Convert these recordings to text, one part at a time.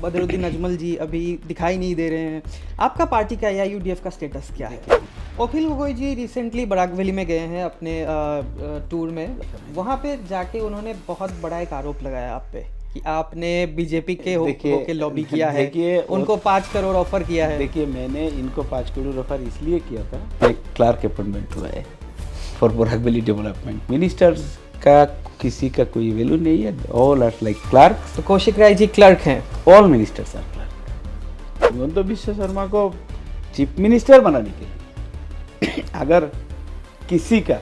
बदरुद्दीन अजमल जी अभी दिखाई नहीं दे रहे हैं। आपका पार्टी का या यूडीएफ का स्टेटस क्या है? अखिल गोगोई जी रिसेंटली बराकवैली में गए हैं अपने टूर में। वहाँ पे जाके उन्होंने बहुत बड़ा एक आरोप लगाया आप पे कि आपने बीजेपी के होके लॉबी किया है, उनको 5 करोड़ ऑफर किया है। देखिए, मैंने इनको 5 करोड़ ऑफर इसलिए किया था, एक क्लार्क अपॉइंटमेंट हुआ है फॉर बराकवैली डेवलपमेंट। मिनिस्टर्स का किसी का कोई वैल्यू नहीं है, ऑल आर लाइक क्लार्क। तो कौशिक राय जी क्लर्क हैं। All ministers are clerk. Himanta Biswa Sarma को चीफ मिनिस्टर बनाने के लिए अगर किसी का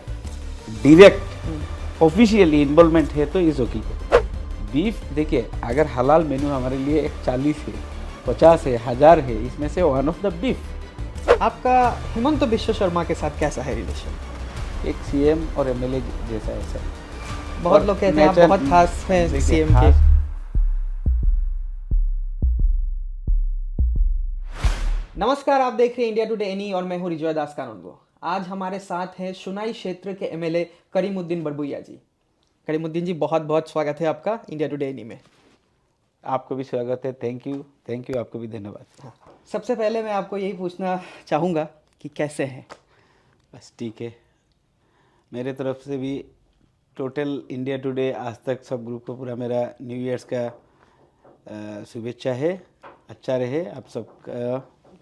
डायरेक्ट ऑफिशियली इन्वॉल्वमेंट है तो इस वकील को। बीफ देखिए, अगर हलाल मेनू हमारे लिए एक 40 है, 50 है, 1000 है, इसमें से वन ऑफ द बीफ। आपका हिमंत बिश्व शर्मा के साथ कैसा है रिलेशन? एक सीएम और एमएलए जैसा है सर। बहुत लोग कहते हैं आप बहुत खास हैं सीएम के। नमस्कार, आप देख रहे हैं इंडिया टुडे एनी और मैं हूं रिजॉय दास कानूनगो। आज हमारे साथ हैं सुनाई क्षेत्र के एमएलए करीमुद्दीन बड़बुइया जी। करीमुद्दीन जी, बहुत बहुत स्वागत है आपका इंडिया टुडे एनी में। आपको भी स्वागत है। थैंक यू, आपको भी धन्यवाद। हाँ, सबसे पहले मैं आपको यही पूछना चाहूँगा कि कैसे हैं? बस ठीक है, मेरे तरफ से भी टोटल इंडिया टुडे आज तक सब ग्रुप को पूरा मेरा न्यू ईयर्स का शुभेच्छा है। अच्छा रहे, आप सब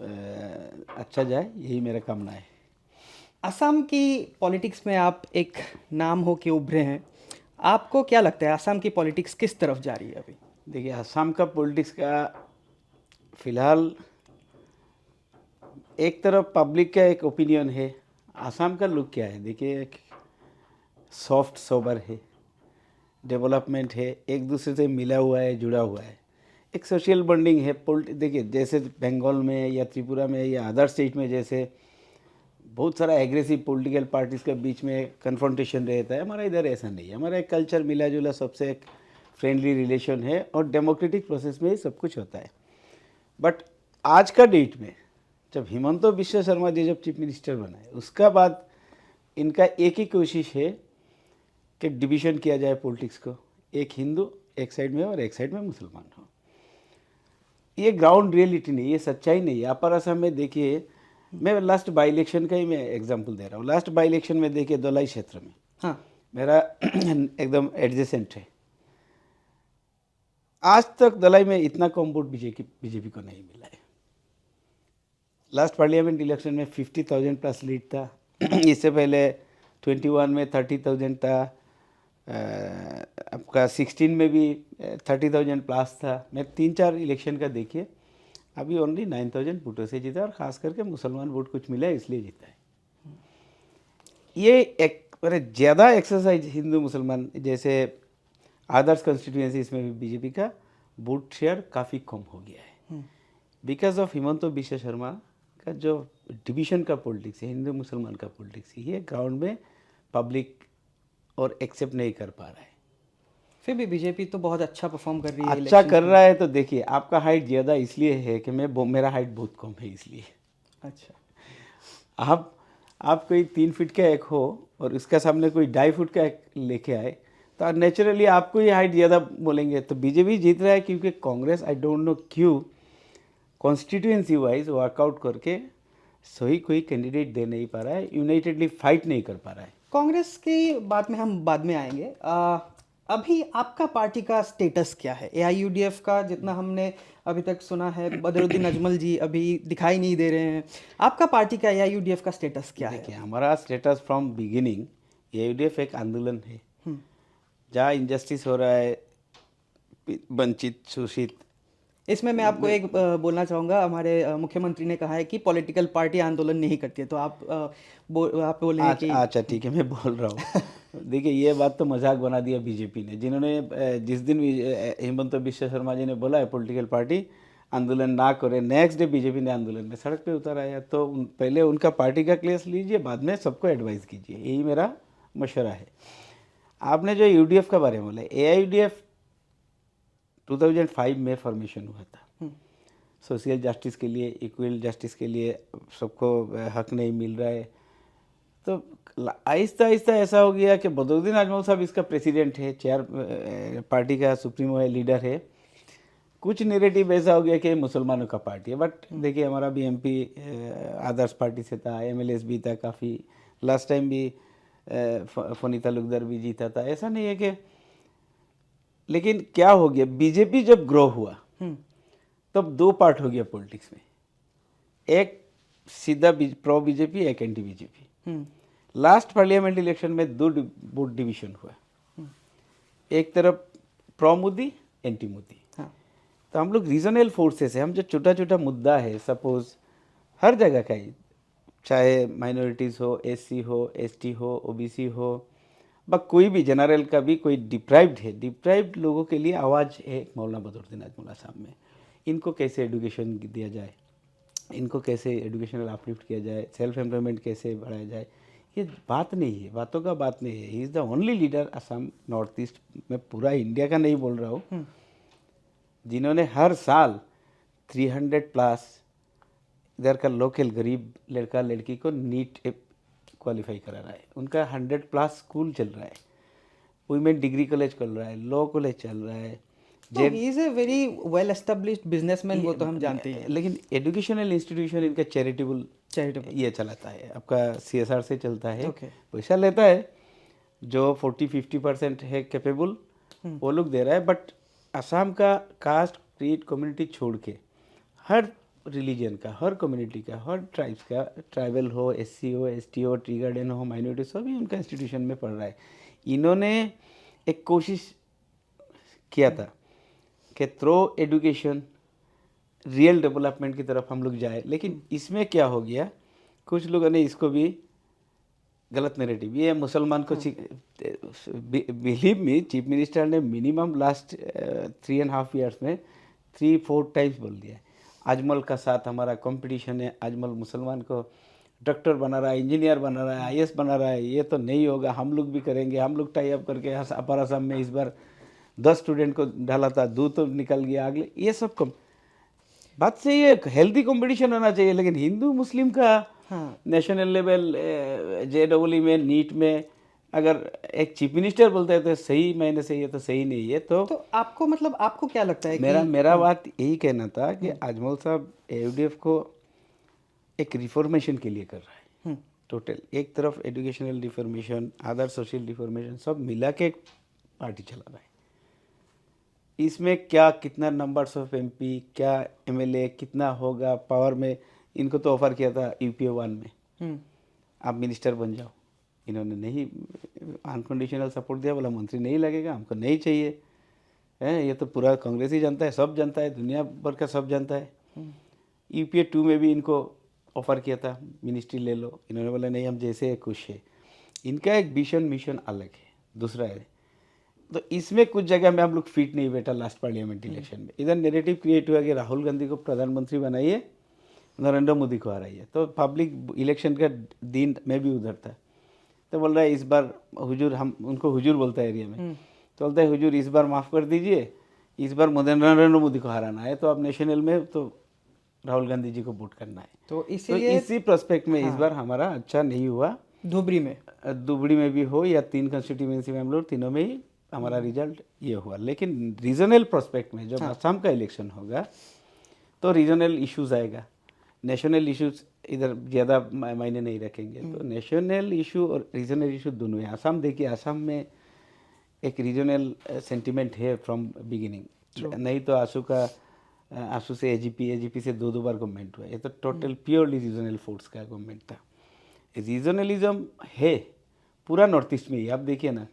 अच्छा जाए, यही मेरा कामना है। असम की पॉलिटिक्स में आप एक नाम हो के उभरे हैं। आपको क्या लगता है असम की पॉलिटिक्स किस तरफ जा रही है अभी? देखिए, असम का पॉलिटिक्स का फिलहाल एक तरफ पब्लिक का एक ओपिनियन है। असम का लुक क्या है? देखिए, एक सॉफ्ट सोबर है, डेवलपमेंट है, एक दूसरे से मिला हुआ है, जुड़ा हुआ है, एक सोशल बॉन्डिंग है। देखिए, जैसे बंगाल में या त्रिपुरा में या अदर स्टेट में जैसे बहुत सारा एग्रेसिव पॉलिटिकल पार्टीज़ के बीच में कन्फ्रंटेशन रहता है, हमारा इधर ऐसा नहीं है। हमारा एक कल्चर मिला जुला, सबसे एक फ्रेंडली रिलेशन है और डेमोक्रेटिक प्रोसेस में ही सब कुछ होता है। बट आज का डेट में जब हिमंत बिश्व शर्मा जी जब चीफ मिनिस्टर बनाए, उसका बाद इनका एक ही कोशिश है कि डिवीज़न किया जाए पॉलिटिक्स को, एक हिंदू एक साइड में और एक साइड में मुसलमान हो। ये ग्राउंड रियलिटी नहीं, ये सच्चाई नहीं है। अपर असम में देखिए, मैं लास्ट बाई इलेक्शन का ही मैं एग्जांपल दे रहा हूँ। लास्ट बाई इलेक्शन में देखिए, दोलाई क्षेत्र में हाँ, मेरा एकदम एडजेसेंट है। आज तक दलाई में इतना कम वोट बीजेपी को नहीं मिला है। लास्ट पार्लियामेंट इलेक्शन में 50,000 प्लस लीड था। इससे पहले 21 में 30,000 था, आपका 16 में भी 30,000 प्लस था। मैं 3-4 इलेक्शन का देखिए, अभी ओनली 9,000 वोटों से जीता और ख़ास करके मुसलमान वोट कुछ मिला है इसलिए जीता है। ये एक ज़्यादा एक्सरसाइज हिंदू मुसलमान जैसे अदर्स कॉन्स्टिट्यूएंसीज में भी बीजेपी का वोट शेयर काफ़ी कम हो गया है बिकॉज ऑफ हिमंत बिश्व शर्मा का जो डिवीज़न का पॉलिटिक्स है, हिंदू मुसलमान का पॉलिटिक्स है, ये ग्राउंड में पब्लिक और एक्सेप्ट नहीं कर पा रहा है। फिर भी बीजेपी तो बहुत अच्छा परफॉर्म कर रही है। अच्छा कर रहा है तो देखिए, आपका हाइट ज़्यादा इसलिए है कि मेरा हाइट बहुत कम है इसलिए। अच्छा, आप कोई 3 फीट का एक हो और उसका सामने कोई 2.5 फुट का एक लेके आए तो नेचुरली आपको ये हाइट ज़्यादा बोलेंगे। तो बीजेपी जीत रहा है क्योंकि कांग्रेस आई डोंट नो क्यों कॉन्स्टिट्यूएंसी वाइज वर्कआउट करके सही कोई कैंडिडेट दे नहीं पा रहा है, यूनाइटेडली फाइट नहीं कर पा रहा है। कांग्रेस की बात में हम बाद में आएंगे। अभी आपका पार्टी का स्टेटस क्या है? एआईयूडीएफ का जितना हमने अभी तक सुना है, बदरुद्दीन अजमल जी अभी दिखाई नहीं दे रहे हैं। आपका पार्टी का एआईयूडीएफ का स्टेटस क्या है? देखिए, हमारा स्टेटस फ्रॉम बिगिनिंग, एआईयूडीएफ एक आंदोलन है जहाँ इनजस्टिस हो रहा है, वंचित शोषित। इसमें मैं आपको एक बोलना चाहूँगा, हमारे मुख्यमंत्री ने कहा है कि पॉलिटिकल पार्टी आंदोलन नहीं करती है, तो आप बोले हैं कि अच्छा ठीक है, मैं बोल रहा हूँ। देखिए, ये बात तो मजाक बना दिया बीजेपी ने, जिन्होंने जिस दिन हिमंत बिश्व शर्मा जी ने बोला है पॉलिटिकल पार्टी आंदोलन ना करे, नेक्स्ट डे बीजेपी ने आंदोलन में सड़क पे उतारा है। तो पहले उनका पार्टी का क्लेश लीजिए, बाद में सबको एडवाइस कीजिए, यही मेरा मशवरा है। आपने जो यूडीएफ का बारे में बोला, एआईयूडीएफ 2005 में फॉर्मेशन हुआ था सोशल जस्टिस के लिए, इक्वल जस्टिस के लिए, सबको हक नहीं मिल रहा है। तो आहिस्ता आहिस्ता ऐसा हो गया कि बदरुद्दीन अजमल साहब इसका प्रेसिडेंट है, चेयर पार्टी का सुप्रीमो है, लीडर है। कुछ नेरेटिव ऐसा हो गया कि मुसलमानों का पार्टी है, बट देखिए हमारा भी एमपी आदर्श पार्टी से था, एमएलएस भी था काफ़ी, लास्ट टाइम भी फोनी तालुकदार भी जीता था, ऐसा नहीं है कि। लेकिन क्या हो गया, बीजेपी जब ग्रो हुआ तब दो पार्ट हो गया पॉलिटिक्स में, एक सीधा प्रो बीजेपी, एक anti BJP. Last parliament election में दो वोट डिवीजन हुआ, एक तरफ प्रो मोदी, एंटी मोदी। तो हम लोग रीजनल फोर्सेस है, हम जो छोटा छोटा मुद्दा है, सपोज हर जगह का ही, चाहे माइनॉरिटीज़ हो, एससी हो, एसटी हो, ओबीसी हो, बस कोई भी जनरल का भी कोई डिप्राइव्ड है, डिप्राइव्ड लोगों के लिए आवाज़ है मौलाना बदरुद्दीन अजमल आसाम में। इनको कैसे एडुकेशन दिया जाए, इनको कैसे एडुकेशनल अपलिफ्ट किया जाए, सेल्फ एम्प्लॉयमेंट कैसे बढ़ाया जाए, ये बात नहीं है, बातों का बात नहीं है। He is the only leader Assam north east में, पूरा इंडिया का नहीं बोल रहा हूँ, जिन्होंने हर साल 300+ इधर का लोकल गरीब लड़का लड़की को नीट क्वालिफाई करा रहा है। उनका 100+ स्कूल चल रहा है, वुमेन डिग्री कॉलेज चल रहा है, लॉ कॉलेज चल रहा है। He is a very well established businessman, वो तो हम जानते हैं। लेकिन एजुकेशनल इंस्टीट्यूशन इनका चैरिटेबल ये चलाता है, आपका CSR से चलता है, पैसा लेता है, जो 40-50% है कैपेबल वो लोग दे रहा है। बट असम का कास्ट क्रीड कम्युनिटी छोड़ के हर रिलीजन का, हर कम्युनिटी का, हर ट्राइब्स का, ट्राइबल हो, SC हो, ST हो, टी गार्डन हो, माइनॉरिटी, सभी उनका इंस्टीट्यूशन में पढ़ रहा है। इन्होंने एक कोशिश किया था कि थ्रो एजुकेशन रियल डेवलपमेंट की तरफ हम लोग जाए, लेकिन इसमें क्या हो गया, कुछ लोगों ने इसको भी गलत नैरेटिव, ये मुसलमान को बिलीव मी, चीफ मिनिस्टर ने मिनिमम लास्ट 3.5 years में 3-4 times बोल दिया है, अजमल का साथ हमारा कंपटीशन है, अजमल मुसलमान को डॉक्टर बना रहा है, इंजीनियर बना रहा है, IAS बना रहा है, ये तो नहीं होगा, हम लोग भी करेंगे, हम लोग टाई अप करके। अपर असम में इस बार 10 स्टूडेंट को डाला था, 2 तो निकल गया अगले, ये सब बात सही है, हेल्दी कंपटीशन होना चाहिए। लेकिन हिंदू मुस्लिम का नेशनल लेवल JEE में, नीट में अगर एक चीफ मिनिस्टर बोलता है तो सही मायने से ये तो सही नहीं है। तो आपको मतलब आपको क्या लगता है मेरा बात यही कहना था कि अजमल साहब AUDF को एक रिफॉर्मेशन के लिए कर रहा है टोटल, एक तरफ educational reformation, other social reformation, सब मिला के एक पार्टी चला रहा है। इसमें क्या कितना नंबर्स ऑफ MP, क्या MLA कितना होगा पावर में, इनको तो ऑफर किया था UPA 1 में आप मिनिस्टर बन जाओ, इन्होंने नहीं, अनकंडीशनल सपोर्ट दिया, बोला मंत्री नहीं लगेगा, हमको नहीं चाहिए है, ये तो पूरा कांग्रेस ही जानता है, सब जानता है, दुनिया भर का सब जानता है। UPA 2 में भी इनको ऑफर किया था मिनिस्ट्री ले लो, इन्होंने बोला नहीं हम जैसे खुश है। इनका एक विजन मिशन अलग है, दूसरा है। तो इसमें कुछ जगह में हम लोग फिट नहीं बैठा लास्ट पार्लियामेंट इलेक्शन में। इधर नेरेटिव क्रिएट हुआ कि राहुल गांधी को प्रधानमंत्री बनाइए, नरेंद्र मोदी को हराइए। तो पब्लिक इलेक्शन का दिन मैं भी उधर था, तो बोल रहा है इस बार हुजूर, हम उनको हुजूर बोलता है एरिया में, तो बोलता है हुजूर इस बार माफ़ कर दीजिए, इस बार नरेंद्र मोदी को हराना है, तो अब नेशनल में तो राहुल गांधी जी को वोट करना है। तो इसी प्रोस्पेक्ट में इस बार हमारा अच्छा नहीं हुआ। धुबड़ी में भी हो या 3 कंस्टिट्यूएंसी में हम लोग तीनों में ही हमारा रिजल्ट ये हुआ। लेकिन रीजनल प्रोस्पेक्ट में जब असम का इलेक्शन होगा तो रीजनल इश्यूज आएगा, नेशनल इश्यूज इधर ज़्यादा मायने नहीं रखेंगे। तो नेशनल इशू और रीजनल इशू दोनों है। असम देखिए, असम में एक रीजनल सेंटिमेंट है फ्रॉम बिगिनिंग, नहीं तो आंसू से AGP से 2 बार गवर्नमेंट हुआ, ये तो टोटल प्योरली रीजनल फोर्स का गवर्नमेंट था। रीजनलिज्म है पूरा नॉर्थ ईस्ट में ही, आप देखिए ना,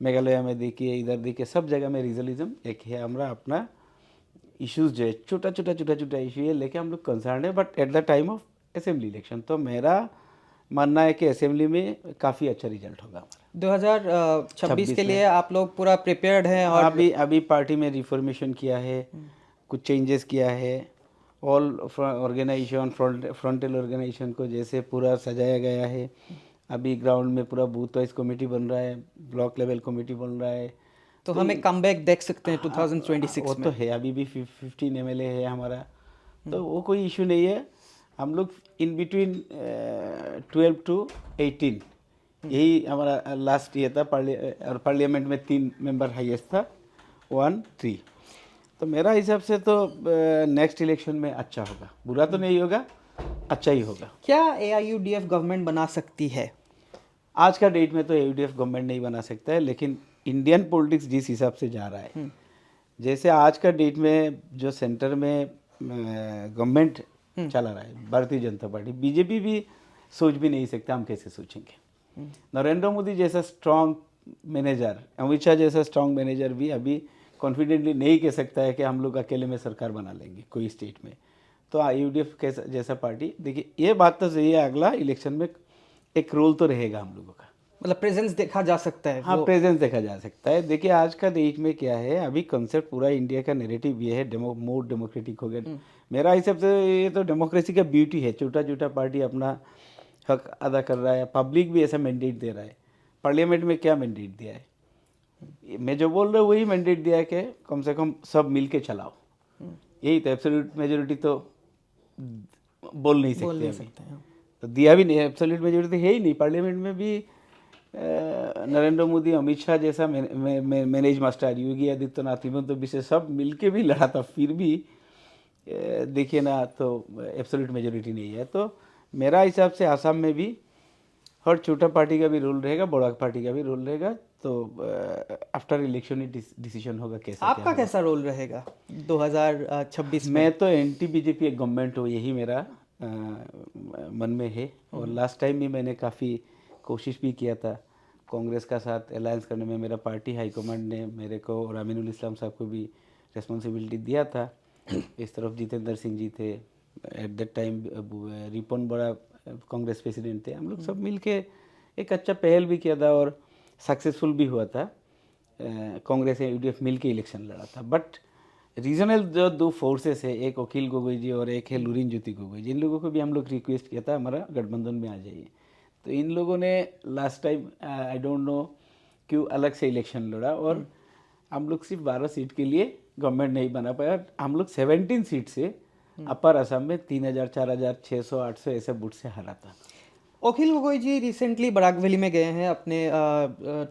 मेघालय में देखिए, इधर देखिए, सब जगह में रीजनलिज्म एक है। हमारा अपना इश्यूज जो है छोटा छोटा इशू है लेके हम लोग कंसर्न है, but at the time of assembly election तो मेरा मानना है कि असेंबली में काफ़ी अच्छा रिजल्ट होगा हमारा। 2026 के लिए आप लोग पूरा प्रिपेयर्ड हैं? और अभी पार्टी में रिफॉर्मेशन किया है, कुछ चेंजेस किया है, ऑल ऑर्गेनाइजेशन, फ्रंटल ऑर्गेनाइजेशन को जैसे पूरा सजाया गया है। अभी ग्राउंड में पूरा बूथ वाइज कमेटी बन रहा है, ब्लॉक लेवल कमेटी बन रहा है। तो हमें कमबैक देख सकते हैं 2026 वो में? तो है, अभी भी 15 MLA है हमारा, तो वो कोई इशू नहीं है। हम लोग इन बिटवीन 12 to 18 यही हमारा लास्ट ये था। और पार्लियामेंट में 3 मेंबर हाईएस्ट था, 1-3। तो मेरा हिसाब से तो नेक्स्ट इलेक्शन में अच्छा होगा, बुरा तो नहीं होगा, अच्छा ही होगा। क्या AIUDF गवर्नमेंट बना सकती है? आज का डेट में तो AUDF गवर्नमेंट नहीं बना सकता है, लेकिन इंडियन पॉलिटिक्स जिस हिसाब से जा रहा है, जैसे आज का डेट में जो सेंटर में गवर्नमेंट चला रहा है भारतीय जनता पार्टी, बीजेपी भी सोच भी नहीं सकता, हम कैसे सोचेंगे। नरेंद्र मोदी जैसा स्ट्रांग मैनेजर, अमित शाह जैसा स्ट्रांग मैनेजर भी अभी कॉन्फिडेंटली नहीं कह सकता है कि हम लोग अकेले में सरकार बना लेंगे कोई स्टेट में। तो AUDF कैसा जैसा पार्टी, देखिए ये बात तो सही है, अगला इलेक्शन में एक रोल तो रहेगा हम लोगों का, मतलब प्रेजेंस देखा जा सकता है। हाँ प्रेजेंस देखा जा सकता है। देखिए आज का डेट में क्या है, अभी कंसेप्ट पूरा इंडिया का नैरेटिव ये है मोर डेमोक्रेटिक हो गया। मेरा हिसाब से ये तो डेमोक्रेसी का ब्यूटी है, छोटा छोटा पार्टी अपना हक अदा कर रहा है, पब्लिक भी ऐसा मैंडेट दे रहा है। पार्लियामेंट में क्या मैंडेट दिया है, मैं जो बोल रहा हूँ वही मैंडेट दिया है कि कम से कम सब मिल के चलाओ, यही तो। एब्सोल्यूट मेजोरिटी तो बोल नहीं सकते अभी, तो दिया भी नहीं, एब्सोल्यूट मेजोरिटी है ही नहीं। पार्लियामेंट में भी नरेंद्र मोदी, अमित शाह जैसा मैनेज मास्टर, योगी आदित्यनाथ, हिमंत बिश्व सब मिलके भी लड़ा था, फिर भी देखिए ना, तो एब्सोल्यूट मेजोरिटी नहीं है। तो मेरा हिसाब से आसाम में भी हर छोटा पार्टी का भी रोल रहेगा, बड़ा पार्टी का भी रोल रहेगा। तो आफ्टर इलेक्शन ही डिसीजन होगा कैसे। आपका कैसा रोल रहेगा 2026 में? मैं तो एंटी बीजेपी एक गवर्नमेंट हो, यही मेरा मन में है। और लास्ट टाइम भी मैंने काफ़ी कोशिश भी किया था कांग्रेस का साथ अलायंस करने में। मेरा पार्टी हाईकमांड ने मेरे को और अमीनुल इस्लाम साहब को भी रिस्पॉन्सिबिलिटी दिया था। इस तरफ जितेंद्र सिंह जी थे, एट दैट टाइम रिपोन बड़ा कांग्रेस प्रेसिडेंट थे। हम लोग सब मिल के एक अच्छा पहल भी किया था और सक्सेसफुल भी हुआ था। कांग्रेस या UDF मिल के इलेक्शन लड़ा था। बट रीजनल जो दो फोर्सेस है, एक अखिल गोगोई जी और एक है लुरिन ज्योति गोगोई जी, इन लोगों को भी हम लोग रिक्वेस्ट किया था हमारा गठबंधन में आ जाइए। तो इन लोगों ने last time I don't know क्यों अलग से इलेक्शन लड़ा और हम लोग सिर्फ 12 सीट के लिए गवर्नमेंट नहीं बना पाया। हम लोग 17 सीट से अपर असम में 3000, 4000, 600, 800 ऐसे बूथ से हारा था। अखिल गोगोई जी रिसेंटली बराक वैली में गए हैं, अपने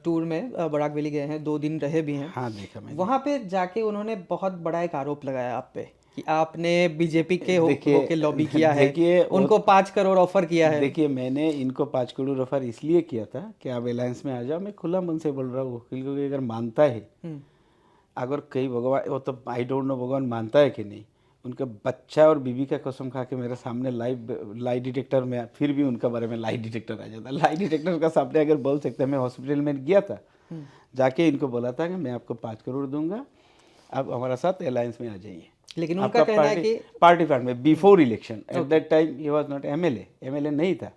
टूर में बराक वैली गए हैं, 2 दिन रहे भी हैं। हाँ देखा मैंने। वहाँ पे जाके उन्होंने बहुत बड़ा एक आरोप लगाया आप पे कि आपने बीजेपी के देखिए, होके लॉबी किया है, देखिए, उनको 5 करोड़ ऑफर किया है। देखिए मैंने इनको 5 करोड़ ऑफर इसलिए किया था कि आप अलायंस में आ जाओ। मैं खुला मन से बोल रहा हूँ, अखिल गोगोई अगर मानता है, अगर कई भगवान, वो तो आई डोंट नो भगवान मानता है कि नहीं, उनका बच्चा और बीवी का कसम खा के मेरे सामने लाई डिटेक्टर में, फिर भी उनका बारे में लाई डिटेक्टर आ जाता। लाई डिटेक्टर का सामने अगर बोल सकते हैं, मैं हॉस्पिटल में गया था, जाके इनको बोला था कि मैं आपको 5 करोड़ दूंगा, आप हमारा साथ अलायंस में आ जाइए। लेकिन उनका कहना है कि पार्टी फंड में before election, at that time he was not MLA नहीं था।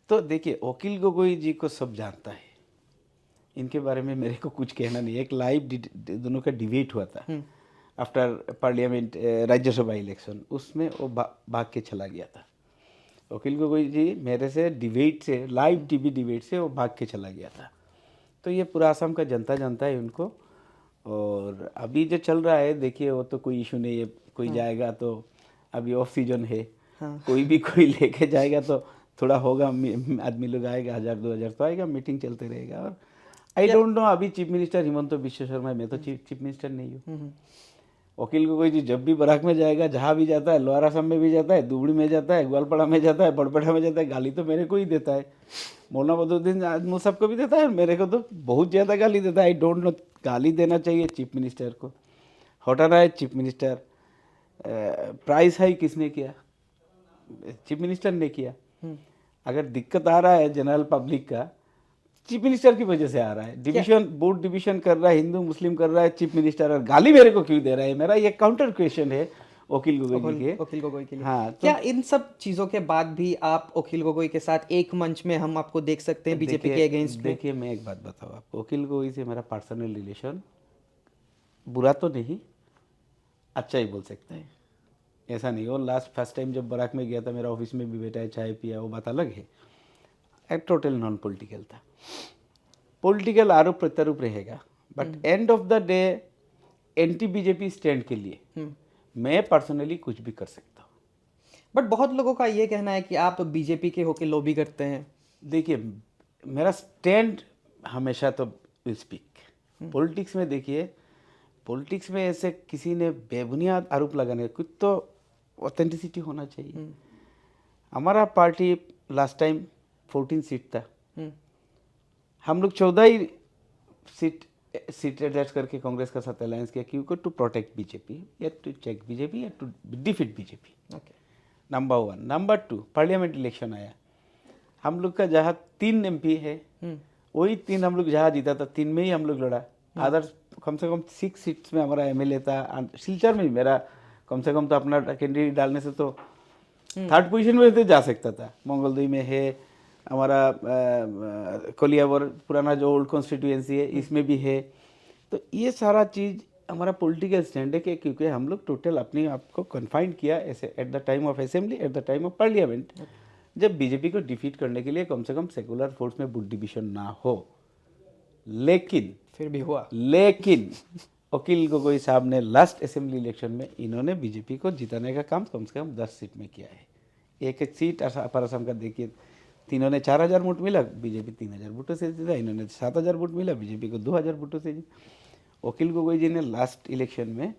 तो देखिए अखिल गोगोई जी को सब जानता है, इनके बारे में मेरे को कुछ कहना नहीं। एक लाइव दोनों का डिबेट हुआ था आफ्टर पार्लियामेंट राज्यसभा इलेक्शन, उसमें वो भाग के चला गया था। अखिल गोगोई जी मेरे से डिबेट से, लाइव टीवी डिबेट से वो भाग के चला गया था। तो ये पूरा असम का जनता जानता है उनको। और अभी जो चल रहा है, देखिए वो तो कोई इशू नहीं है, कोई जाएगा तो अभी ऑफ सीजन है, कोई भी कोई लेके जाएगा तो थोड़ा होगा, आदमी लोग आएगा, 1000-2000 तो आएगा, मीटिंग चलते रहेगा। और आई डोंट नो अभी चीफ मिनिस्टर हिमंत बिश्व शर्मा, मैं तो चीफ मिनिस्टर नहीं हूँ। अखिल गोगोई जी जब भी बराक में जाएगा, जहाँ भी जाता है, लोअर असम में भी जाता है, दुबड़ी में जाता है, ग्वालपाड़ा में जाता है, बड़पेटा में जाता है, गाली तो मेरे को ही देता है। मौलाना बदरुद्दीन आजमल सबको भी देता है, मेरे को तो बहुत ज़्यादा गाली देता है। आई डोंट नो, गाली देना चाहिए चीफ मिनिस्टर को, हटाना है चीफ मिनिस्टर। प्राइस हाई किसने किया? चीफ मिनिस्टर ने किया। अगर दिक्कत आ रहा है जनरल पब्लिक का, चीफ मिनिस्टर की वजह से आ रहा है। डिवीजन, बोर्ड डिवीजन कर रहा है, हिंदू मुस्लिम कर रहा है चीफ मिनिस्टर, और गाली मेरे को क्यों दे रहा है? मेरा ये काउंटर क्वेश्चन है अखिल गोगोई के लिए। हाँ, क्या इन सब चीजों के बाद भी आप अखिल गोगोई के साथ एक मंच में हम आपको देख सकते हैं बीजेपी के अगेंस्ट में? देखिए मैं एक बात बताऊँ आपको, अखिल गोगोई से मेरा पर्सनल रिलेशन बुरा तो नहीं, अच्छा ही बोल सकते हैं, ऐसा नहीं। और लास्ट फर्स्ट टाइम जब बराक में गया था, मेरा ऑफिस में भी बैठा है, चाय पिया, वो बात अलग है। एक टोटल नॉन पॉलिटिकल था। पॉलिटिकल आरोप प्रत्यारोप रहेगा, but end of the day anti BJP stand के लिए मैं पर्सनली कुछ भी कर सकता हूँ। बट बहुत लोगों का ये कहना है कि आप बीजेपी के होके लॉबी करते हैं। देखिए मेरा स्टैंड हमेशा तो विल स्पीक। पॉलिटिक्स में देखिए, पॉलिटिक्स में ऐसे किसी ने बेबुनियाद आरोप लगाने, कुछ तो ऑथेंटिसिटी होना चाहिए। हमारा पार्टी लास्ट टाइम 14 सीट था, हम लोग 14 ही सीट एडजस्ट करके कांग्रेस का साथ अलायंस किया, क्योंकि टू प्रोटेक्ट बीजेपी या टू चेक बीजेपी या to defeat BJP. Okay, number 1। Number 2, parliament election आया, हम लोग का जहाँ 3 MP है वही 3 हम लोग जहाँ जीता था 3 में ही हम लोग लड़ा। अदर कम से कम 6 सीट्स में हमारा MLA था। सिलचर में भी मेरा कम से कम तो अपना कैंडिडेट डालने से तो 3rd पोजीशन में तो जा सकता था। मंगलदोई में है हमारा कोलियावर, पुराना जो ओल्ड कॉन्स्टिट्यूएंसी है, इसमें भी है। तो ये सारा चीज़ हमारा पॉलिटिकल स्टैंड है कि क्योंकि हम लोग टोटल अपने आप को कन्फाइंड किया ऐसे at the time of assembly, at the time of parliament, जब बीजेपी को डिफीट करने के लिए कम से कम सेकुलर फोर्स में वोट डिविजन ना हो। लेकिन फिर भी हुआ। लेकिन अखिल गोगोई साहब ने लास्ट असेंबली इलेक्शन में इन्होंने बीजेपी को जिताने का काम कम से कम 10 सीट में किया है। एक एक सीट अपर असम का देखिए, तीनों ने 4000 वोट मिला, बीजेपी 3000 वोटों से जीता। इन्होंने 7000 वोट मिला, बीजेपी को 2000 वोटों से जीता। अखिल गोगोई जी ने लास्ट इलेक्शन में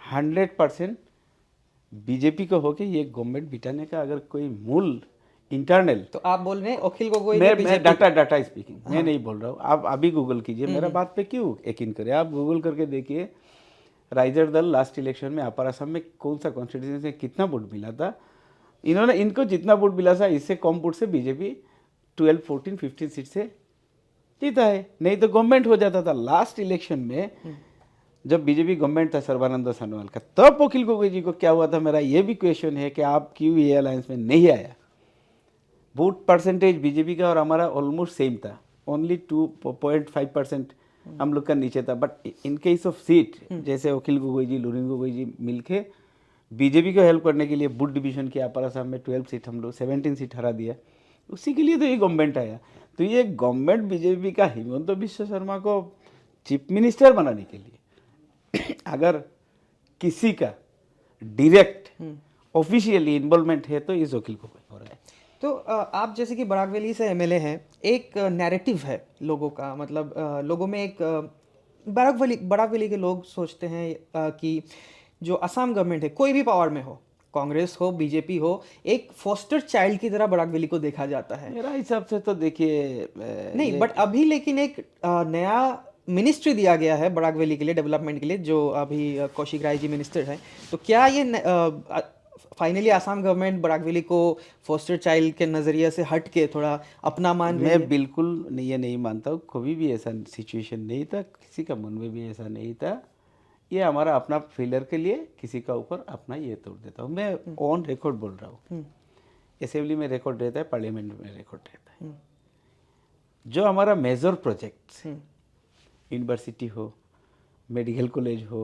100% बीजेपी को होके ये गवर्नमेंट बिठाने का अगर कोई मूल इंटरनल, तो आप बोल रहे हैं अखिल गोगोई मैं डाटा स्पीकिंग मैं नहीं बोल रहा हूँ, आप अभी गूगल कीजिए, मेरा बात पे क्यों यकीन करें, आप गूगल करके देखिए राइजर दल लास्ट इलेक्शन में अपर असम में कौन सा कॉन्स्टिट्यूंसी में कितना वोट मिला था। इन्होंने इनको जितना वोट मिला था इससे कम वोट से बीजेपी 12, 14, 15 सीट से जीता है, नहीं तो गवर्नमेंट हो जाता था। लास्ट इलेक्शन में जब बीजेपी गवर्नमेंट था सर्बानंद सोनोवाल का, तब अखिल गोगोई जी को क्या हुआ था, मेरा ये भी क्वेश्चन है कि आप क्यों ये अलायंस में नहीं आया। वोट परसेंटेज बीजेपी का और हमारा ऑलमोस्ट सेम था, ओनली 2.5% हम लोग का नीचे था। But in case of seat, जैसे अखिल गोगोई जी, लुरिन गोगोई जी मिलके बीजेपी को हेल्प करने के लिए वोट डिवीजन किया, अपर असम में 12 सीट हम लोग 17 सीट हरा दिया, उसी के लिए तो ये गवर्नमेंट आया। तो ये गवर्नमेंट बीजेपी का हिमंत बिश्व शर्मा को चीफ मिनिस्टर बनाने के लिए अगर किसी का डायरेक्ट ऑफिशियली इन्वॉल्वमेंट है तो इस अखिल गोगोई हो रहा है। तो आप जैसे कि बराकवेली से MLA हैं, एक नैरेटिव है लोगों का, मतलब लोगों में एक बराकवेली के लोग सोचते हैं कि जो असम गवर्नमेंट है, कोई भी पावर में हो, कांग्रेस हो, बीजेपी हो, एक फोस्टर चाइल्ड की तरह बराकवेली को देखा जाता है। मेरा हिसाब से तो देखिए नहीं, बट अभी लेकिन एक नया मिनिस्ट्री दिया गया है बराकवेली के लिए, डेवलपमेंट के लिए, जो अभी कौशिक राय जी मिनिस्टर हैं। तो क्या ये फाइनली आसाम गवर्नमेंट बराकवेली को फोस्टर चाइल्ड के नज़रिए से हट के थोड़ा अपना मान रही है? मैं बिल्कुल ये नहीं मानता हूँ, कभी भी ऐसा सिचुएशन नहीं था, किसी का मन में भी ऐसा नहीं था। ये हमारा अपना फेलियर के लिए किसी का ऊपर अपना ये तोड़ देता हूँ। मैं ऑन रिकॉर्ड बोल रहा हूँ, असेंबली में रिकॉर्ड रहता है, पार्लियामेंट में रिकॉर्ड रहता है। जो हमारा मेजर प्रोजेक्ट, यूनिवर्सिटी हो, मेडिकल कॉलेज हो,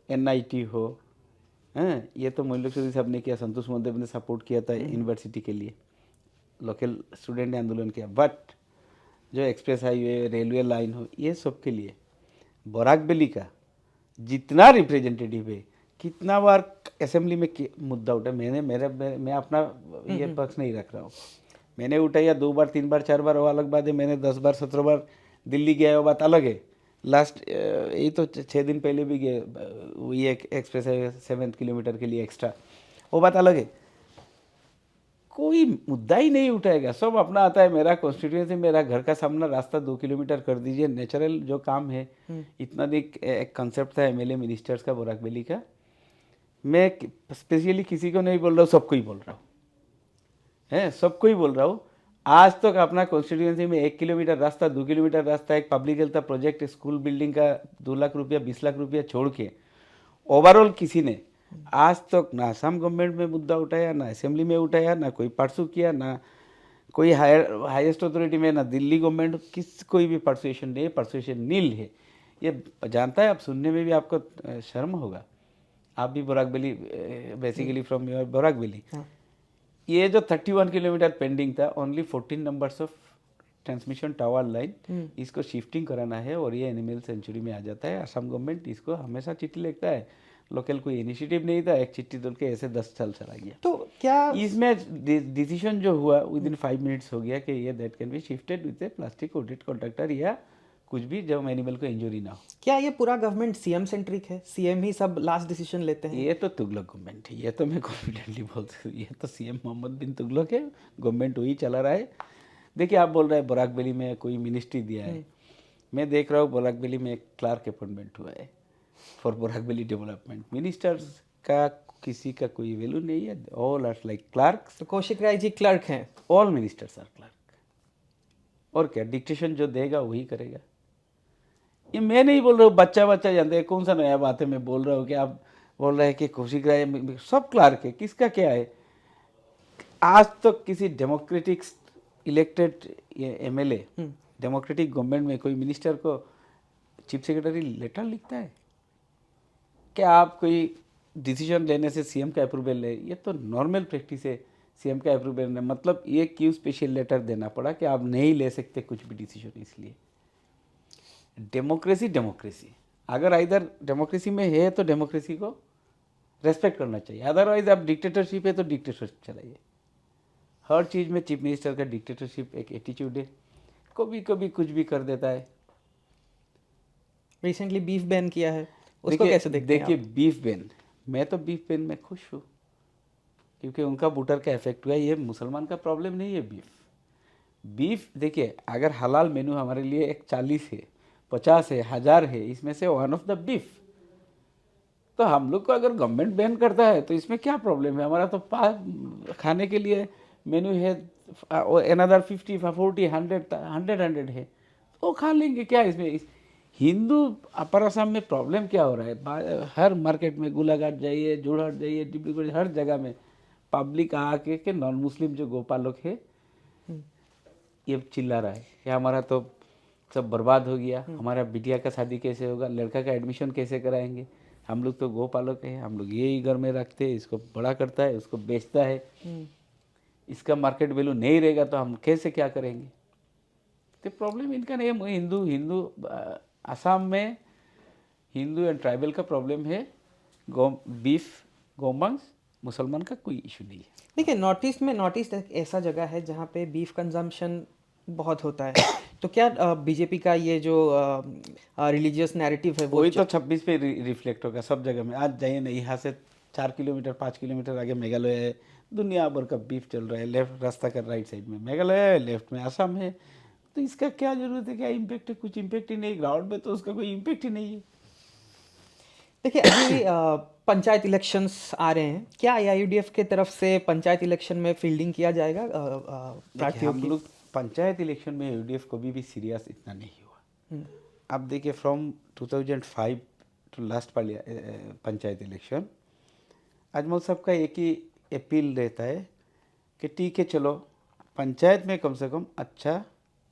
NIT हो, हैं, ये तो मोइनुल चौधरी साहब ने किया, संतोष मोहदेव ने सपोर्ट किया था यूनिवर्सिटी के लिए, लोकल स्टूडेंट ने आंदोलन किया। बट जो एक्सप्रेस हाईवे, रेलवे लाइन हो, ये सब के लिए बराकवेली का जितना रिप्रेजेंटेटिव है, कितना बार असेंबली में मुद्दा उठा, मैं अपना ये पक्ष नहीं रख रहा हूँ, मैंने उठाया 2 बार 3 बार 4 बार, वो अलग बात है। मैंने 10 बार 17 बार दिल्ली गया, वो बात अलग है। लास्ट यही तो 6 दिन पहले भी गए, ये एक्सप्रेस है 7 किलोमीटर के लिए एक्स्ट्रा, वो बात अलग है। कोई मुद्दा ही नहीं उठाएगा, सब अपना आता है, मेरा कॉन्स्टिट्यूएंसी, मेरा घर का सामना, रास्ता 2 किलोमीटर कर दीजिए, नेचुरल जो काम है। इतना एक कंसेप्ट था MLA मिनिस्टर्स का बराकवेली का। मैं स्पेशली किसी को नहीं बोल रहा हूँ, सबको ही बोल रहा हूँ, है सबको ही बोल रहा हूँ। आज तक तो अपना कॉन्स्टिट्यूएंसी में 1 किलोमीटर रास्ता, 2 किलोमीटर रास्ता, एक पब्लिक हेल्थ का प्रोजेक्ट, स्कूल बिल्डिंग का 2 लाख रुपया 20 लाख रुपया छोड़ के ओवरऑल किसी ने आज तक ना असम गवर्नमेंट में मुद्दा उठाया, ना असेंबली में उठाया, ना कोई परसू किया, ना कोई हाईएस्ट अथॉरिटी में, ना दिल्ली गवर्नमेंट, कोई भी परसुएशन नहीं, परसुएशन नील है। ये जानता है, आप सुनने में भी आपको शर्म होगा, आप भी बराकवेली, बेसिकली फ्रॉम योर बराकवेली। ये जो 31 किलोमीटर पेंडिंग था, only 14 numbers of transmission tower line, इसको शिफ्टिंग कराना है और ये एनिमल सेंचुरी में आ जाता है। असम गवर्नमेंट इसको हमेशा चिट्ठी लिखता है, लोकल कोई इनिशिएटिव नहीं था, एक चिट्ठी तो के ऐसे 10 साल चला गया। तो क्या इसमें डिसीजन जो हुआ विद इन 5 मिनट्स हो गया कि ये that can be shifted with A plastic coated conductor या कुछ भी जब एनिमल को इंजरी ना हो। क्या ये पूरा गवर्नमेंट सीएम सेंट्रिक है, सीएम ही सब लास्ट डिसीजन लेते हैं? ये तो तुगलक गवर्नमेंट है, ये तो मैं कॉन्फिडेंटली बोलता हूँ, ये तो सीएम मोहम्मद बिन तुगलक है, गवर्नमेंट वही चला रहा है। देखिए आप बोल रहे हैं बराक वैली में कोई मिनिस्ट्री दिया है, मैं देख रहा हूँ बराक वैली में एक क्लार्क अपॉइंटमेंट हुआ है for Barak valley development. Ministers का किसी का कोई वैल्यू नहीं है, ऑल आर लाइक क्लार्क्स। तो कौशिक राय जी क्लर्क हैं। All ministers are clerk. और क्या, डिक्टेशन जो देगा वही करेगा। ये मैं नहीं बोल रहा हूँ, बच्चा बच्चा जानते हैं, कौन सा नया बात है मैं बोल रहा हूँ कि आप बोल रहे हैं कि कौशिक राय सब क्लार्क है, किसका क्या है। आज तक तो किसी democratic elected MLA democratic government में कोई मिनिस्टर को चीफ सेक्रेटरी लेटर लिखता है? क्या आप कोई डिसीजन लेने से सीएम का अप्रूवल ले, ये तो नॉर्मल प्रैक्टिस है। सीएम का अप्रूवल ने मतलब ये क्यों स्पेशल लेटर देना पड़ा कि आप नहीं ले सकते कुछ भी डिसीजन? इसलिए डेमोक्रेसी डेमोक्रेसी, अगर इधर डेमोक्रेसी में है तो डेमोक्रेसी को रेस्पेक्ट करना चाहिए, अदरवाइज आप डिक्टेटरशिप है तो डिक्टेटरशिप चलाइए। हर चीज़ में चीफ मिनिस्टर का डिक्टेटरशिप एक एटीट्यूड है, कभी कभी कुछ भी कर देता है। रिसेंटली बीफ बैन किया है, उसको कैसे देखते हैं देखिए बीफ बैन, मैं तो बीफ बैन में खुश हूँ क्योंकि उनका वोटर का इफेक्ट हुआ। ये मुसलमान का प्रॉब्लम नहीं है बीफ। देखिए अगर हलाल मेनू हमारे लिए एक 40 है, 50 है, 1000 है, इसमें से वन ऑफ द बीफ, तो हम लोग को अगर गवर्नमेंट बैन करता है तो इसमें क्या प्रॉब्लम है? हमारा तो खाने के लिए मेनू है अनदर 50, 40, 100 है, तो खा लेंगे। क्या इसमें हिंदू अपर असम में प्रॉब्लम क्या हो रहा है? हर मार्केट में गोलाघाट जाइए, जोरहाट जाइए, डिब्रूगढ़, हर जगह में पब्लिक आके के नॉन मुस्लिम जो गोपालक है ये चिल्ला रहा है कि हमारा तो सब बर्बाद हो गया, हमारा बिटिया का शादी कैसे होगा, लड़का का एडमिशन कैसे कराएंगे, हम लोग तो गोपालक हैं, हम लोग यही घर में रखते हैं, इसको बड़ा करता है, उसको बेचता है, इसका मार्केट वैल्यू नहीं रहेगा तो हम कैसे क्या करेंगे? तो प्रॉब्लम इनका नहीं है। हिंदू असम में हिंदू एंड ट्राइबल का प्रॉब्लम है, बीफ गोमांस, मुसलमान का कोई इशू नहीं है। देखिए नॉर्थ ईस्ट एक ऐसा जगह है जहाँ पे बीफ कंजम्पशन बहुत होता है तो क्या बीजेपी का ये जो रिलीजियस नैरेटिव है वही तो 26 पे रिफ्लेक्ट होगा सब जगह में। आज जाइए ना, यहाँ से 4 किलोमीटर 5 किलोमीटर आगे मेघालय है, दुनिया भर का बीफ चल रहा है। लेफ्ट रास्ता का राइट साइड में मेघालय है, लेफ्ट में असम है, तो इसका क्या जरूरत है? क्या इम्पेक्ट है? कुछ इम्पेक्ट ही नहीं, ग्राउंड में तो उसका कोई इम्पेक्ट ही नहीं है। देखिए अभी पंचायत इलेक्शंस आ रहे हैं, क्या आईयूडीएफ के तरफ से पंचायत इलेक्शन में फील्डिंग किया जाएगा प्रार्थियों की? हम लोग पंचायत इलेक्शन में यूडीएफ को भी सीरियस इतना नहीं हुआ। अब देखिए from 2005 to last panchayat election, Ajmal साहब का एक ही अपील रहता है कि ठीक है चलो पंचायत में कम से कम अच्छा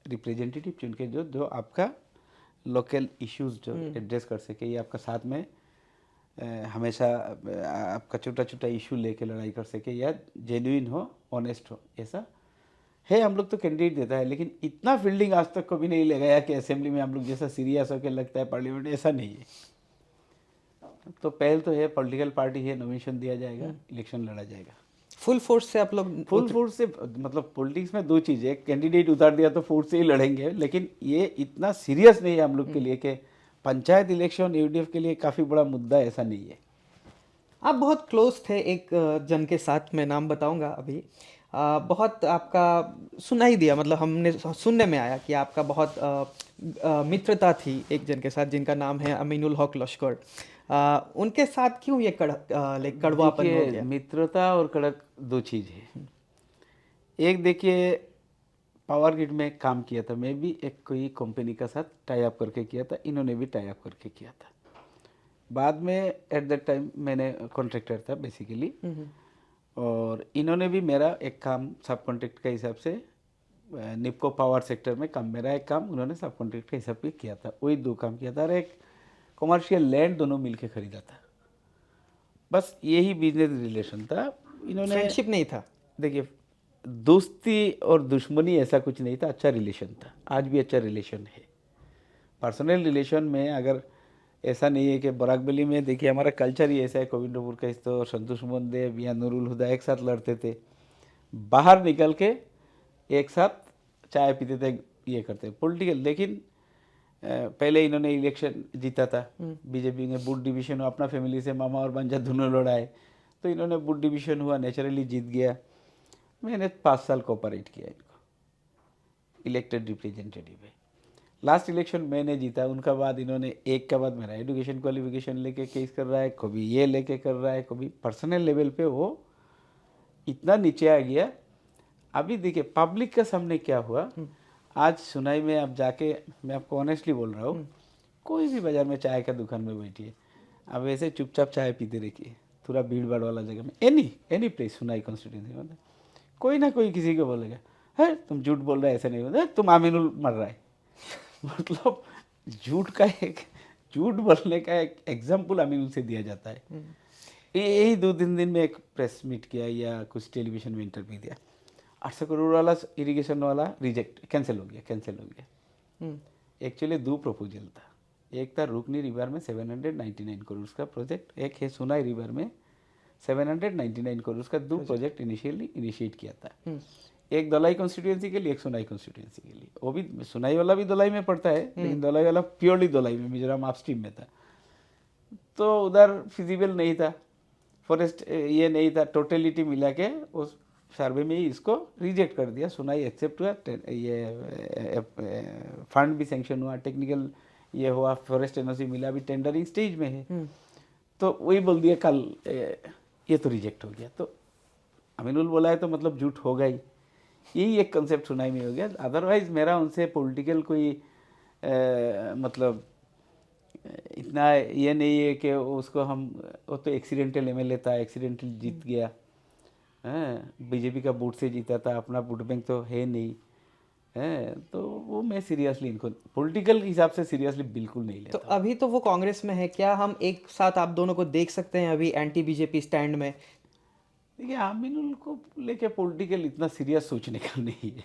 रिप्रेजेंटेटिव चुन के जो आपका लोकल इश्यूज जो एड्रेस कर सके, ये आपका साथ में हमेशा आपका छोटा छोटा इशू लेके लड़ाई कर सके, या जेन्युइन हो, ऑनेस्ट हो, ऐसा है। हम लोग तो कैंडिडेट देता है, लेकिन इतना फील्डिंग आज तक कभी नहीं लगाया कि असेंबली में हम लोग जैसा सीरियस होकर लगता है पार्लियामेंट, ऐसा नहीं है। तो पहल तो है, पॉलिटिकल पार्टी है, नॉमिनेशन दिया जाएगा, इलेक्शन लड़ा जाएगा। फुल फोर्स से आप लोग? फुल फोर्स से मतलब पॉलिटिक्स में दो चीज़ है, कैंडिडेट उतार दिया तो फोर्स से ही लड़ेंगे, लेकिन ये इतना सीरियस नहीं है हम लोग के लिए कि पंचायत इलेक्शन यूडीएफ के लिए काफ़ी बड़ा मुद्दा, ऐसा नहीं है। आप बहुत क्लोज थे एक जन के साथ, मैं नाम बताऊंगा अभी, बहुत आपका सुना ही दिया, मतलब हमने सुनने में आया कि आपका बहुत मित्रता थी एक जन के साथ जिनका नाम है अमीनुल हक लश्कर। उनके साथ क्यों ये कड़वापन हो गया? मित्रता और कड़क दो चीज़ है। एक देखिए पावर ग्रिड में काम किया था, मैं भी एक कोई कंपनी का साथ टाई अप करके किया था, इन्होंने भी टाई अप करके किया था। बाद में एट दैट टाइम मैंने कॉन्ट्रैक्टर था बेसिकली, और इन्होंने भी मेरा एक काम सब कॉन्ट्रैक्ट के हिसाब से निपको पावर सेक्टर में काम, मेरा एक काम उन्होंने सब कॉन्ट्रैक्ट के हिसाब से किया था, वही दो काम किया था, और एक कॉमर्शियल लैंड दोनों मिलके खरीदा था। बस यही बिजनेस रिलेशन था। इन्होंने फ्रेंडशिप नहीं था। देखिए दोस्ती और दुश्मनी ऐसा कुछ नहीं था, अच्छा रिलेशन था, आज भी अच्छा रिलेशन है। पर्सनल रिलेशन में अगर ऐसा नहीं है कि बराक वैली में देखिए हमारा कल्चर ही ऐसा है, गोविंदपुर का तो संतोष मोहन देव या नूरुल हुदा एक साथ लड़ते थे, बाहर निकल के एक साथ चाय पीते थे, ये करते पॉलिटिकल। लेकिन पहले इन्होंने इलेक्शन जीता था, बीजेपी ने बूथ डिवीजन हुआ, अपना फैमिली से मामा और भांजा दोनों लड़ाए, तो इन्होंने बूथ डिवीजन हुआ, नेचुरली जीत गया। मैंने 5 साल कोऑपरेट किया इनको इलेक्टेड रिप्रेजेंटेटिव है। लास्ट इलेक्शन मैंने जीता, उनका बाद इन्होंने एक के बाद मेरा एजुकेशन क्वालिफिकेशन लेके केस कर रहा है, कभी ये लेके कर रहा है, कभी पर्सनल लेवल पे वो इतना नीचे आ गया। अभी देखिए पब्लिक का सामने क्या हुआ, आज सुनाई में आप जाके, मैं आपको ऑनेस्टली बोल रहा हूँ, कोई भी बाजार में चाय का दुकान में बैठिए, अब ऐसे चुपचाप चाय पीते रखिए, थोड़ा भीड़ भाड़ वाला जगह में, एनी प्लेस सुनाई कॉन्स्टिट्यूंसी में, कोई ना कोई किसी को बोलेगा, है तुम झूठ बोल रहे हैं, ऐसे नहीं होता, तुम आमीनुल मर रहा है। मतलब झूठ बोलने का एक एग्जाम्पल आमीनुल से दिया जाता है। यही 2-3 दिन में एक प्रेस मीट किया या कुछ टेलीविजन में इंटरव्यू दिया, 800 करोड़ वाला इरिगेशन वाला रिजेक्ट कैंसिल हो गया। एक्चुअली 2 प्रपोजल था, एक था रुकनी रिवर में 799 करोड़ का प्रोजेक्ट, एक है सुनाई रिवर में 799 करोड़ का 2 प्रोजेक्ट इनिशियली इनिशिएट किया था। एक दलाई कॉन्स्टिट्यूएंसी के लिए, एक सुनाई कॉन्स्टिट्यूएंसी के लिए। वो भी सुनाई वाला भी दलाई में पड़ता है, लेकिन दलाई वाला प्योरली दलाई में, मिजोरम अपस्ट्रीम में था, तो उधर फिजिबल नहीं था, फॉरेस्ट ये नहीं था, टोटलिटी मिला के उस सर्वे में ही इसको रिजेक्ट कर दिया। सुनाई एक्सेप्ट हुआ, ये फंड भी सेंक्शन हुआ, टेक्निकल ये हुआ, फॉरेस्ट एनओसी मिला, अभी टेंडरिंग स्टेज में है। तो वही बोल दिया कल ये तो रिजेक्ट हो गया, तो अमीनुल बोला है तो मतलब झूठ होगा ही, यही एक कंसेप्ट सुनाई में हो गया। अदरवाइज मेरा उनसे पॉलिटिकल कोई मतलब इतना ये नहीं है कि उसको हम, वो तो एक्सीडेंटल एमएलए था, एक्सीडेंटल जीत गया, बीजेपी का वोट से जीता था, अपना वोट बैंक तो है नहीं है, तो वो मैं सीरियसली इनको पॉलिटिकल हिसाब से सीरियसली बिल्कुल नहीं लेता। तो अभी तो वो कांग्रेस में है, क्या हम एक साथ आप दोनों को देख सकते हैं अभी एंटी बीजेपी स्टैंड में? देखिए आमीनुल को लेके पॉलिटिकल इतना सीरियस सोचने का नहीं है,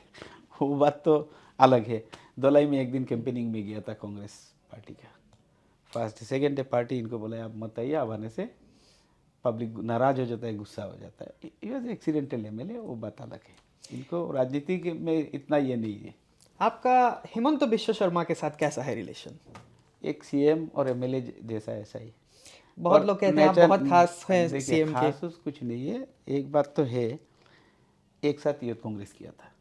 वो बात तो अलग है। दलाई में एक दिन कैंपेनिंग में गया था कांग्रेस पार्टी का, फर्स्ट सेकेंड डे पार्टी इनको बोला आप मत आइए, अब आने से पब्लिक नाराज हो जाता है, गुस्सा हो जाता है, ये एक्सीडेंटल एमएलए, वो बात अलग है। इनको राजनीति में इतना ये नहीं है। आपका हिमंत बिश्व शर्मा के साथ कैसा है रिलेशन? एक सीएम और एमएलए जैसा ऐसा ही। बहुत लोग कहते हैं आप बहुत खास हैं सीएम के। खास कुछ नहीं है, एक बात तो है, एक साथ यूथ कांग्रेस किया था,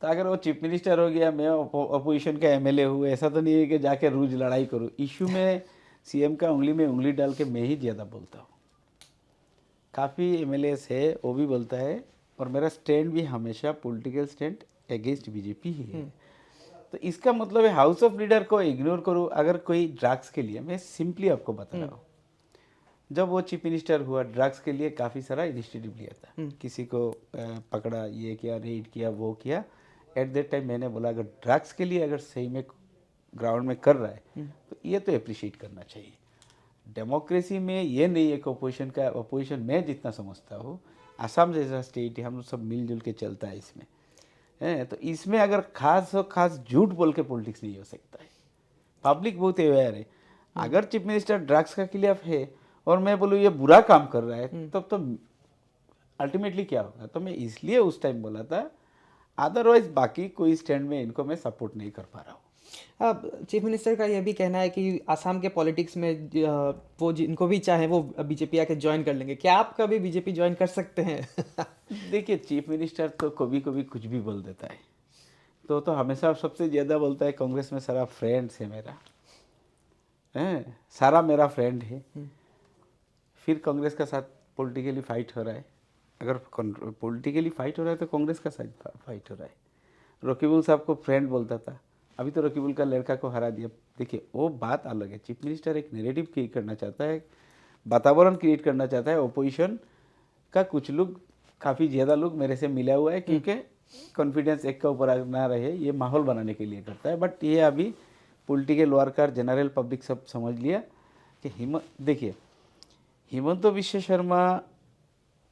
तो अगर वो चीफ मिनिस्टर हो गया, मैं अपोजिशन का एमएलए हूँ, ऐसा तो नहीं है कि जाके रोज लड़ाई करूँ। इशू में सीएम का उंगली में उंगली डाल के मैं ही ज़्यादा बोलता हूँ, काफ़ी एमएलएस है वो भी बोलता है, और मेरा स्टैंड भी हमेशा पॉलिटिकल स्टैंड अगेंस्ट बीजेपी ही है। तो इसका मतलब है हाउस ऑफ लीडर को इग्नोर करूँ अगर कोई ड्रग्स के लिए, मैं सिंपली आपको बता रहा हूँ, जब वो चीफ मिनिस्टर हुआ ड्रग्स के लिए काफ़ी सारा इनिशिएटिव लिया था, किसी को पकड़ा, ये किया, रेड किया, वो किया। एट दैट टाइम मैंने बोला अगर ड्रग्स के लिए अगर सही में ग्राउंड में कर रहा है तो ये तो अप्रिशिएट करना चाहिए। डेमोक्रेसी में ये नहीं है कि अपोजिशन मैं जितना समझता हूँ, आसाम जैसा स्टेट है, हम लोग सब मिलजुल के चलता है इसमें, है तो इसमें अगर खास झूठ बोल के पॉलिटिक्स नहीं हो सकता है। पब्लिक बहुत अवेयर है, अगर चीफ मिनिस्टर ड्रग्स का खिलाफ है और मैं बोलूँ ये बुरा काम कर रहा है, तब तो अल्टीमेटली क्या होगा। तो मैं इसलिए उस टाइम बोला था, अदरवाइज बाकी कोई स्टैंड में इनको मैं सपोर्ट नहीं कर पा रहा हूँ। अब चीफ मिनिस्टर का यह भी कहना है कि आसाम के पॉलिटिक्स में वो जिनको भी चाहे वो बीजेपी आके ज्वाइन कर लेंगे, क्या आप कभी बीजेपी ज्वाइन कर सकते हैं? देखिए चीफ मिनिस्टर तो कभी कभी कुछ भी बोल देता है, तो हमेशा सबसे ज़्यादा बोलता है कांग्रेस में सारा फ्रेंड्स है मेरा, है सारा मेरा फ्रेंड है। फिर कांग्रेस का साथ पॉलिटिकली फाइट हो रहा है, अगर पॉलिटिकली फाइट हो रहा है तो कांग्रेस का साथ फाइट हो रहा है। रकीबुल साहब को फ्रेंड बोलता था, अभी तो रकीबुल का लड़का को हरा दिया। देखिए वो बात अलग है, चीफ मिनिस्टर एक नैरेटिव क्रिएट करना चाहता है, वातावरण क्रिएट करना चाहता है। ओपोजिशन का कुछ लोग, काफ़ी ज़्यादा लोग मेरे से मिला हुआ है, क्योंकि कॉन्फिडेंस एक का ऊपर ना रहे, ये माहौल बनाने के लिए करता है। बट ये अभी पॉलिटिकल वर्कर, जनरल पब्लिक सब समझ लिया कि देखिए हिमंत बिश्व शर्मा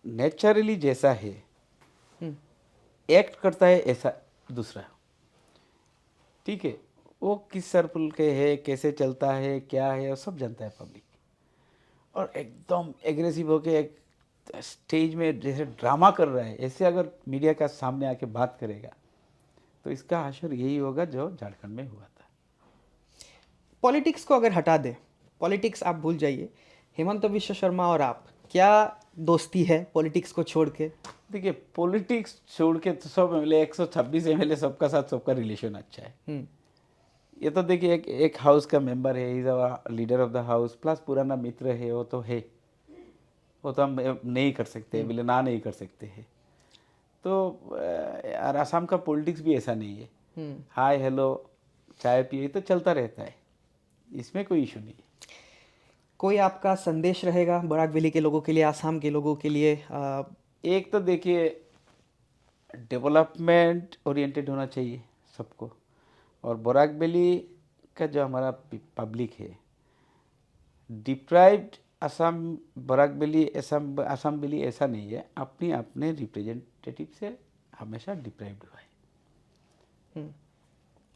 नेचुरली जैसा है, एक्ट करता है ऐसा दूसरा, ठीक है। वो किस सर्कल के है, कैसे चलता है, क्या है, वो सब जानता है पब्लिक। और एकदम एग्रेसिव होके एक स्टेज में जैसे ड्रामा कर रहा है, ऐसे अगर मीडिया का सामने आके बात करेगा तो इसका असर यही होगा जो झारखंड में हुआ था। पॉलिटिक्स को अगर हटा दें, पॉलिटिक्स आप भूल जाइए, हेमंत बिश्व शर्मा और आप, क्या दोस्ती है पॉलिटिक्स को छोड़ के? देखिए, पॉलिटिक्स छोड़ के तो सब एमएलए 126 एमएलए सबका साथ सबका रिलेशन अच्छा है। ये तो देखिए एक हाउस का मेंबर है, is leader of the house, plus पुराना मित्र है, वो तो है, वो तो हम नहीं कर सकते, बोले ना नहीं कर सकते हैं। तो और आसाम का पॉलिटिक्स भी ऐसा नहीं है, हाय हेलो चाय पिए तो चलता रहता है, इसमें कोई इशू नहीं है। कोई आपका संदेश रहेगा बराक वैली के लोगों के लिए, आसाम के लोगों के लिए? एक तो देखिए, डेवलपमेंट ओरिएंटेड होना चाहिए सबको, और बराक वैली का जो हमारा पब्लिक है, deprived Assam, Barak valley Assam valley ऐसा नहीं है, अपने अपने रिप्रेजेंटेटिव से हमेशा डिप्राइव्ड हुआ है।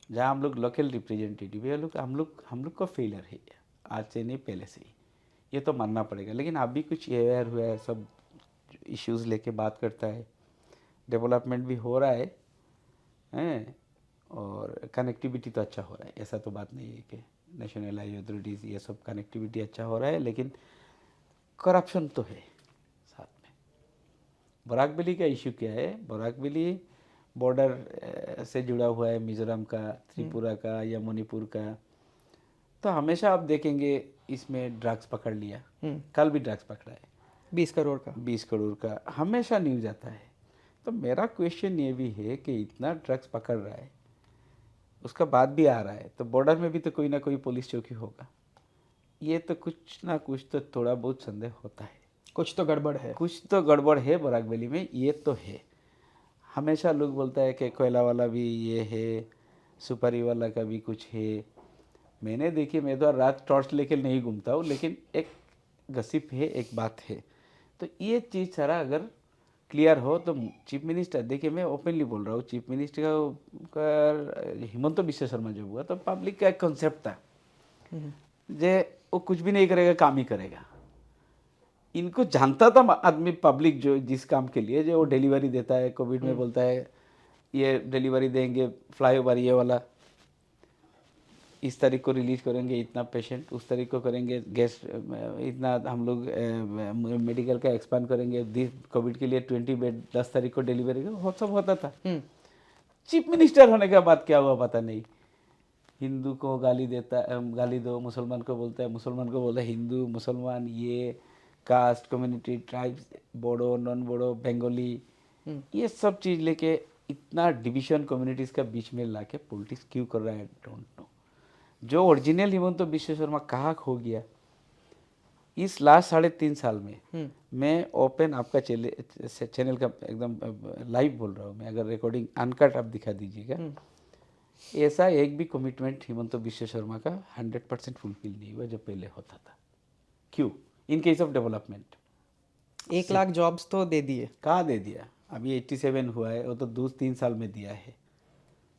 जहाँ हम लोग लोकल रिप्रेजेंटेटिव है, हम लोग का फेलियर है, आज से नहीं पहले से ही, ये तो मानना पड़ेगा। लेकिन अभी कुछ अवेयर हुआ है, सब इश्यूज़ लेके बात करता है, डेवलपमेंट भी हो रहा है, और कनेक्टिविटी तो अच्छा हो रहा है, ऐसा तो बात नहीं है कि नेशनल हाईवे अथॉरिटीज़ ये सब कनेक्टिविटी अच्छा हो रहा है, लेकिन करप्शन तो है साथ में। बराक वैली का इशू क्या है, बराक वैली बॉर्डर से जुड़ा हुआ है, मिजोरम का, त्रिपुरा का या मणिपुर का, तो हमेशा आप देखेंगे इसमें ड्रग्स पकड़ लिया, कल भी ड्रग्स पकड़ा है 20 करोड़ का, 20 करोड़ का हमेशा न्यूज आता है। तो मेरा क्वेश्चन ये भी है कि इतना ड्रग्स पकड़ रहा है, उसका बाद भी आ रहा है, तो बॉर्डर में भी तो कोई ना कोई पुलिस चौकी होगा, ये तो कुछ ना कुछ तो थोड़ा बहुत संदेह होता है, कुछ तो गड़बड़ है, कुछ तो गड़बड़ है बराक वैली में, ये तो है। हमेशा लोग बोलता है कि कोयला वाला भी ये है, सुपारी वाला का भी कुछ है। मैंने देखिए, मैं तो रात टॉर्च लेके नहीं घूमता हूँ, लेकिन एक गसिप है, एक बात है, तो ये चीज़ सारा अगर क्लियर हो तो चीफ मिनिस्टर, देखिए मैं ओपनली बोल रहा हूँ, चीफ मिनिस्टर का हिमंत बिश्व शर्मा जब हुआ तो पब्लिक का एक कॉन्सेप्ट था जे वो कुछ भी नहीं करेगा, काम ही करेगा। इनको जानता था आदमी, पब्लिक जो जिस काम के लिए, जो वो डिलीवरी देता है, कोविड में बोलता है ये डिलीवरी देंगे, फ्लाईओवर ये वाला इस तारीख को रिलीज करेंगे, इतना पेशेंट, उस तारीख को करेंगे गैस, इतना हम लोग मेडिकल का एक्सपांड करेंगे, कोविड के लिए 20 बेड 10 तारीख को डिलीवरी, वो सब होता था। चीफ मिनिस्टर होने के बाद क्या हुआ पता नहीं, हिंदू को गाली देता, गाली दो, मुसलमान को बोलता है, मुसलमान को बोलता है हिंदू मुसलमान, ये cast community, tribes, Bodo non Bodo, Bengali, ये सब चीज़ लेके इतना डिवीजन कम्युनिटीज़ का बीच में लाके पॉलिटिक्स क्यों कर रहा है, डोंट नो। जो ओरिजिनल हिमंत बिश्व शर्मा कहाँ खो गया इस लास्ट 3.5 साल में। मैं ओपन आपका चैनल का एकदम लाइव बोल रहा हूँ मैं, अगर रिकॉर्डिंग अनकट आप दिखा दीजिएगा, ऐसा एक भी कमिटमेंट हिमंत बिश्व शर्मा का 100% फुलफिल नहीं हुआ जो पहले होता था। क्यों? In case of development 1 lakh jobs तो दे दिए, कहाँ दे दिया? अभी 87 हुआ है, वो तो 2-3 साल में दिया है।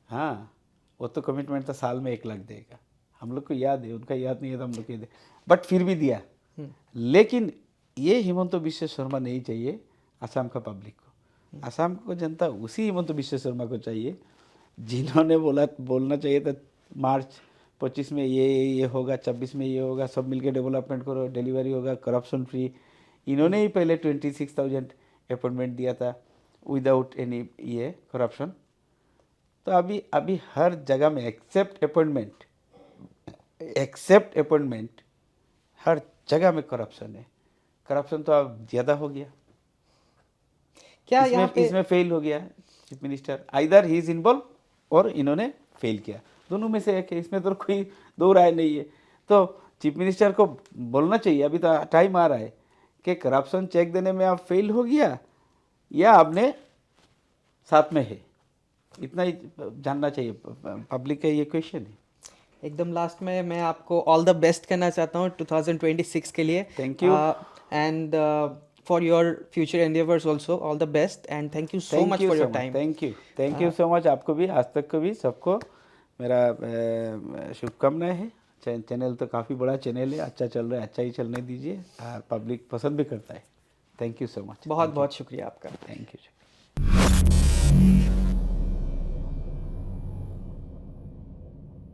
हाँ, वो तो कमिटमेंट था साल में 1 लाख देगा, हम लोग को याद है, उनका याद नहीं है तो हम लोग को याद है, बट फिर भी दिया। लेकिन ये हिमंत बिश्व शर्मा नहीं चाहिए असम का पब्लिक को। असम को जनता उसी हिमंत बिश्व शर्मा को चाहिए जिन्होंने बोलना चाहिए था मार्च 25 में ये होगा, 26 में ये होगा, सब मिलके डेवलपमेंट करो, डिलीवरी होगा, करप्शन फ्री। इन्होंने ही पहले 26,000 अपॉइंटमेंट दिया था विदाउट एनी ये करप्शन। तो अभी हर जगह में एक्सेप्ट अपॉइंटमेंट हर जगह में करप्शन है। करप्शन तो अब ज़्यादा हो गया। क्या इसमें फेल हो गया chief minister, either he is involve और इन्होंने फेल किया, दोनों में से एक है, इसमें तो कोई दो राय नहीं है। तो चीफ मिनिस्टर को बोलना चाहिए, अभी तो टाइम आ रहा है कि करप्शन चेक देने में आप फेल हो गया या आपने साथ में है, इतना ही जानना चाहिए पब्लिक का, ये क्वेश्चन है। एकदम लास्ट में मैं आपको ऑल द बेस्ट कहना चाहता हूँ 2026 के लिए। Thank you and for your future endeavours also all the best and thank you so much for your time. Thank you so much, आपको भी, आज तक को भी, सबको मेरा शुभकामनाएं है। चैनल तो काफ़ी बड़ा चैनल है, अच्छा चल रहा है, अच्छा ही चलने दीजिए, पब्लिक पसंद भी करता है। थैंक यू सो मच, बहुत बहुत शुक्रिया आपका। Thank you.